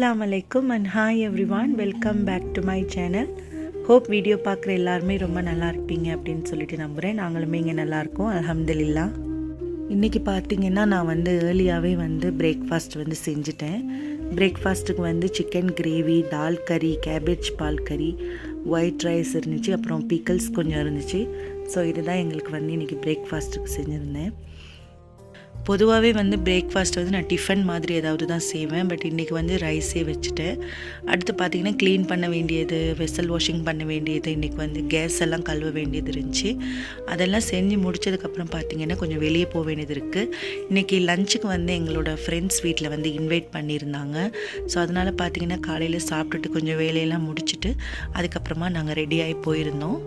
Assalamu alaikum and hi everyone, welcome back to my channel. Hope video பார்க்குற எல்லாருமே ரொம்ப நல்லா இருப்பீங்க அப்படின்னு சொல்லிட்டு நம்புகிறேன். நாங்களுமே இங்கே நல்லா இருக்கோம், அல்ஹம்துலில்லாஹ். இன்றைக்கி பார்த்தீங்கன்னா நான் ஏர்லியாகவே பிரேக்ஃபாஸ்ட் செஞ்சுட்டேன். பிரேக்ஃபாஸ்ட்டுக்கு சிக்கன் கிரேவி, தால் கறி, கேபேஜ் பால் கறி, ஒயிட் ரைஸ் இருந்துச்சு, அப்புறம் பீக்கல்ஸ் கொஞ்சம் இருந்துச்சு. ஸோ இதுதான் எங்களுக்கு இன்றைக்கி பிரேக்ஃபாஸ்ட்டுக்கு செஞ்சுருந்தேன். பொதுவாகவே பிரேக்ஃபாஸ்ட் நான் டிஃபன் மாதிரி ஏதாவது தான் செய்வேன். பட் இன்றைக்கி ரைஸே வச்சுட்டேன். அடுத்து பார்த்திங்கன்னா க்ளீன் பண்ண வேண்டியது, வெசல் வாஷிங் பண்ண வேண்டியது, இன்றைக்கி கேஸ் எல்லாம் கழுவ வேண்டியது இருந்துச்சு. அதெல்லாம் செஞ்சு முடித்ததுக்கப்புறம் பார்த்திங்கன்னா கொஞ்சம் வெளியே போக வேண்டியது இருக்குது. இன்றைக்கி லஞ்சுக்கு எங்களோட ஃப்ரெண்ட்ஸ் வீட்டில் இன்வைட் பண்ணியிருந்தாங்க. ஸோ அதனால் பார்த்திங்கன்னா காலையில் சாப்பிட்டுட்டு கொஞ்சம் வேலையெல்லாம் முடிச்சுட்டு அதுக்கப்புறமா நாங்கள் ரெடியாகி போயிருந்தோம்.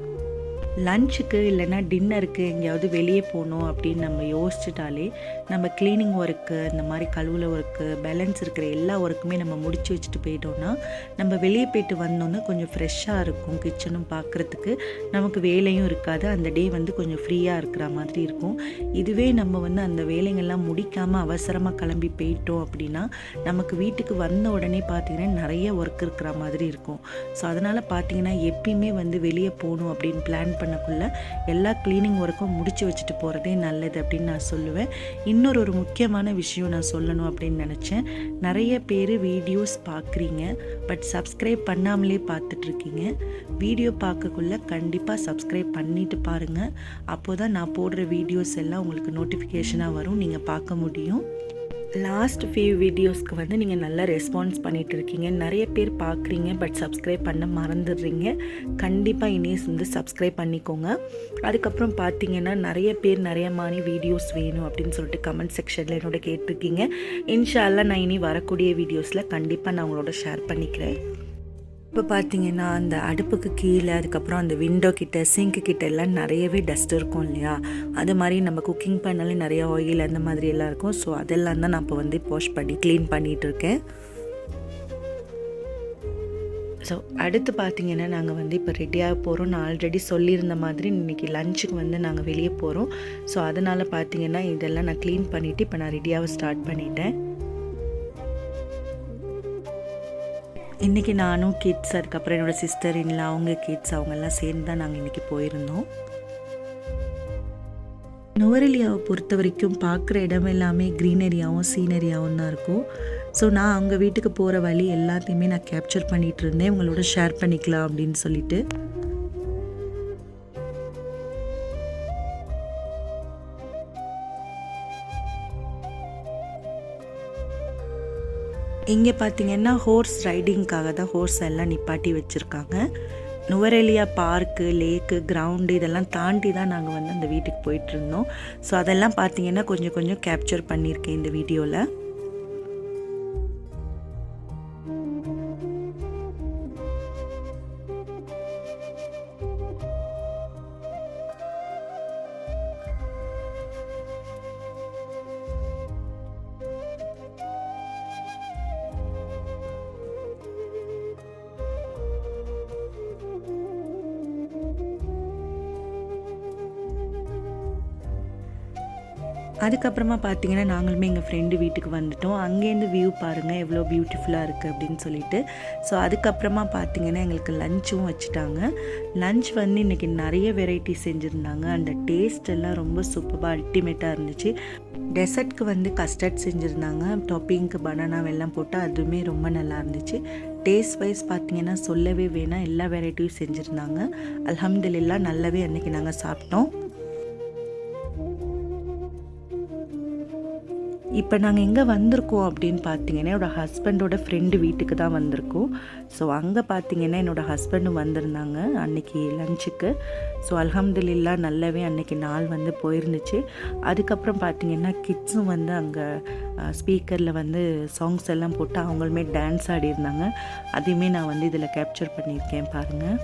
லஞ்சுக்கு இல்லைன்னா டின்னருக்கு எங்கேயாவது வெளியே போகணும் அப்படின்னு நம்ம யோசிச்சுட்டாலே நம்ம க்ளீனிங் ஒர்க்கு, இந்த மாதிரி கழுவுல ஒர்க்கு, பேலன்ஸ் இருக்கிற எல்லா ஒர்க்குமே நம்ம முடிச்சு வச்சுட்டு போயிட்டோம்னா நம்ம வெளியே போய்ட்டு வந்தோன்னா கொஞ்சம் ஃப்ரெஷ்ஷாக இருக்கும். கிச்சனும் பார்க்குறதுக்கு நமக்கு வேலையும் இருக்காது. அந்த டே கொஞ்சம் ஃப்ரீயாக இருக்கிற மாதிரி இருக்கும். இதுவே நம்ம அந்த வேலைங்கள்லாம் முடிக்காமல் அவசரமாக கிளம்பி போயிட்டோம் அப்படின்னா நமக்கு வீட்டுக்கு வந்த உடனே பார்த்திங்கன்னா நிறைய ஒர்க் இருக்கிற மாதிரி இருக்கும். ஸோ அதனால் பார்த்திங்கன்னா எப்பயுமே வெளியே போகணும் அப்படின்னு பிளான் பண்ணக்குள்ள எல்லா க்ளீனிங் ஒர்க்கும் முடிச்சு வச்சுட்டு போகிறதே நல்லது அப்படின்னு நான் சொல்லுவேன். இன்னொரு முக்கியமான விஷயம் நான் சொல்லணும் அப்படின்னு நினச்சேன். நிறைய பேர் வீடியோஸ் பார்க்குறீங்க, பட் சப்ஸ்கிரைப் பண்ணாமலே பார்த்துட்ருக்கீங்க. வீடியோ பார்க்கக்குள்ள கண்டிப்பாக சப்ஸ்கிரைப் பண்ணிவிட்டு பாருங்கள். அப்போ தான் நான் போடுற வீடியோஸ் எல்லாம் உங்களுக்கு நோட்டிஃபிகேஷனாக வரும், நீங்கள் பார்க்க முடியும். லாஸ்ட் ஃபியூ வீடியோஸ்க்கு நீங்கள் நல்லா ரெஸ்பான்ஸ் பண்ணிகிட்டு இருக்கீங்க. நிறைய பேர் பார்க்குறீங்க, பட் சப்ஸ்கிரைப் பண்ண மறந்துடுறீங்க. கண்டிப்பாக இனிஸ் சப்ஸ்கிரைப் பண்ணிக்கோங்க. அதுக்கப்புறம் பார்த்தீங்கன்னா நிறைய பேர் நிறைய மாதிரி வீடியோஸ் வேணும் அப்படின்னு சொல்லிட்டு கமெண்ட் செக்ஷனில் என்னோட கேட்டிருக்கீங்க. இன்ஷா அல்லாஹ் நான் இனி வரக்கூடிய வீடியோஸில் கண்டிப்பாக நான் உங்களோட ஷேர் பண்ணிக்கிறேன். இப்போ பார்த்தீங்கன்னா அந்த அடுப்புக்கு கீழே, அதுக்கப்புறம் அந்த விண்டோ கிட்ட, சிங்க்கு கிட்ட எல்லாம் நிறையவே டஸ்ட் இருக்கும் இல்லையா? அது மாதிரி நம்ம குக்கிங் பண்ணாலே நிறைய ஆயில் அந்த மாதிரி எல்லாம் இருக்கும். ஸோ அதெல்லாம் தான் நான் இப்போ வாஷ் பண்ணி க்ளீன் பண்ணிகிட்டு இருக்கேன். ஸோ அடுத்து பார்த்திங்கன்னா நாங்கள் இப்போ ரெடியாக போகிறோம். நான் ஆல்ரெடி சொல்லியிருந்த மாதிரி இன்றைக்கி லஞ்சுக்கு நாங்கள் வெளியே போகிறோம். ஸோ அதனால் பார்த்திங்கன்னா இதெல்லாம் நான் க்ளீன் பண்ணிவிட்டு இப்போ நான் ரெடியாக ஸ்டார்ட் பண்ணிட்டேன். இன்றைக்கி நானும் கிட்ஸ், அதுக்கப்புறம் என்னோடய சிஸ்டர் இன்லாம், அவங்க கிட்ஸ், அவங்கெல்லாம் சேர்ந்து தான் நாங்கள் இன்றைக்கி போயிருந்தோம். நுவரெலியாவை பொறுத்த வரைக்கும் பார்க்குற இடம் எல்லாமே க்ரீனரியாகவும் சீனரியாகவும் தான் இருக்கும். ஸோ நான் அவங்க வீட்டுக்கு போகிற வழி எல்லாத்தையுமே நான் கேப்சர் பண்ணிகிட்டு இருந்தேன், உங்களோட ஷேர் பண்ணிக்கலாம் அப்படின்னு சொல்லிட்டு. இங்கே பார்த்திங்கன்னா ஹோர்ஸ் ரைடிங்க்காக தான் ஹோர்ஸ் எல்லாம் நிப்பாட்டி வச்சுருக்காங்க. நுவரெலியா பார்க்கு, லேக்கு, கிரவுண்டு இதெல்லாம் தாண்டி தான் நாங்கள் அந்த வீட்டுக்கு போயிட்டுருந்தோம். ஸோ அதெல்லாம் பார்த்திங்கன்னா கொஞ்சம் கொஞ்சம் கேப்சர் பண்ணியிருக்கேன் இந்த வீடியோவில். அதுக்கப்புறமா பார்த்திங்கன்னா நாங்களுமே எங்கள் ஃப்ரெண்டு வீட்டுக்கு வந்துட்டோம். அங்கேருந்து வியூ பாருங்கள் எவ்வளோ பியூட்டிஃபுல்லாக இருக்குது அப்படின்னு சொல்லிட்டு. ஸோ அதுக்கப்புறமா பார்த்திங்கன்னா எங்களுக்கு லஞ்சும் வச்சுட்டாங்க. லஞ்ச் இன்றைக்கி நிறைய வெரைட்டி செஞ்சுருந்தாங்க. அந்த டேஸ்ட் எல்லாம் ரொம்ப சூப்பராக அல்டிமேட்டாக இருந்துச்சு. டெசர்ட்க்கு கஸ்டர்ட் செஞ்சுருந்தாங்க, டாப்பிங்க்கு பனானா வெல்லம் போட்டு, அதுவுமே ரொம்ப நல்லா இருந்துச்சு. டேஸ்ட் வைஸ் பார்த்திங்கன்னா சொல்லவே வேணாம், எல்லா வெரைட்டியும் செஞ்சுருந்தாங்க. அல்ஹம்துலில்லாஹ் நல்லாவே அன்றைக்கி நாங்கள் சாப்பிட்டோம். இப்போ நாங்கள் எங்கே வந்திருக்கோம் அப்படின்னு பார்த்தீங்கன்னா என்னோடய ஹஸ்பண்டோட ஃப்ரெண்டு வீட்டுக்கு தான் வந்திருக்கோம். ஸோ அங்கே பார்த்தீங்கன்னா என்னோடய ஹஸ்பண்டும் வந்திருந்தாங்க அன்றைக்கி லஞ்சுக்கு. ஸோ அல்ஹம்துலில்லாஹ் நல்லாவே அன்றைக்கி நாள் போயிருந்துச்சு. அதுக்கப்புறம் பார்த்திங்கன்னா கிட்ஸும் அங்கே ஸ்பீக்கரில் சாங்ஸ் எல்லாம் போட்டு அவங்களுமே டான்ஸ் ஆடிருந்தாங்க. அதையுமே நான் இதில் கேப்சர் பண்ணியிருக்கேன் பாருங்கள்.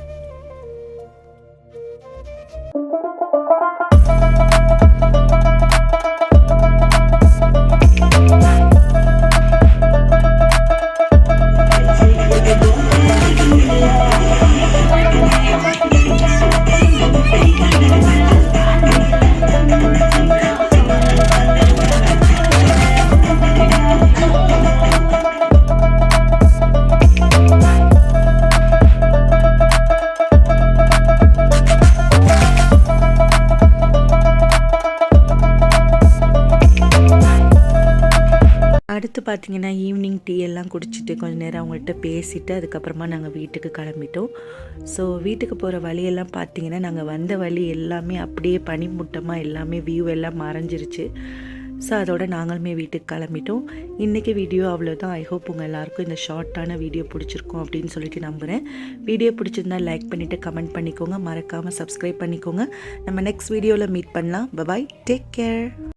பார்த்தீங்கன்னா ஈவினிங் டீ எல்லாம் குடிச்சிட்டு கொஞ்சம் நேரம் அவங்கள்ட்ட பேசிவிட்டு அதுக்கப்புறமா நாங்கள் வீட்டுக்கு கிளம்பிட்டோம். ஸோ வீட்டுக்கு போகிற வழியெல்லாம் பார்த்தீங்கன்னா நாங்கள் வந்த வழி எல்லாமே அப்படியே பனிமூட்டமாக எல்லாமே வியூ எல்லாம் மறைஞ்சிருச்சு. ஸோ அதோட நாங்களுமே வீட்டுக்கு கிளம்பிட்டோம். இன்றைக்கி வீடியோ அவ்வளோதான். ஐ ஹோப் உங்கள் எல்லாருக்கும் இந்த ஷார்ட்டான வீடியோ பிடிச்சிருக்கும் அப்படின்னு சொல்லிட்டு நம்புகிறேன். வீடியோ பிடிச்சிருந்தா லைக் பண்ணிவிட்டு கமெண்ட் பண்ணிக்கோங்க. மறக்காமல் சப்ஸ்கிரைப் பண்ணிக்கோங்க. நம்ம நெக்ஸ்ட் வீடியோவில் மீட் பண்ணலாம். Bye, take care.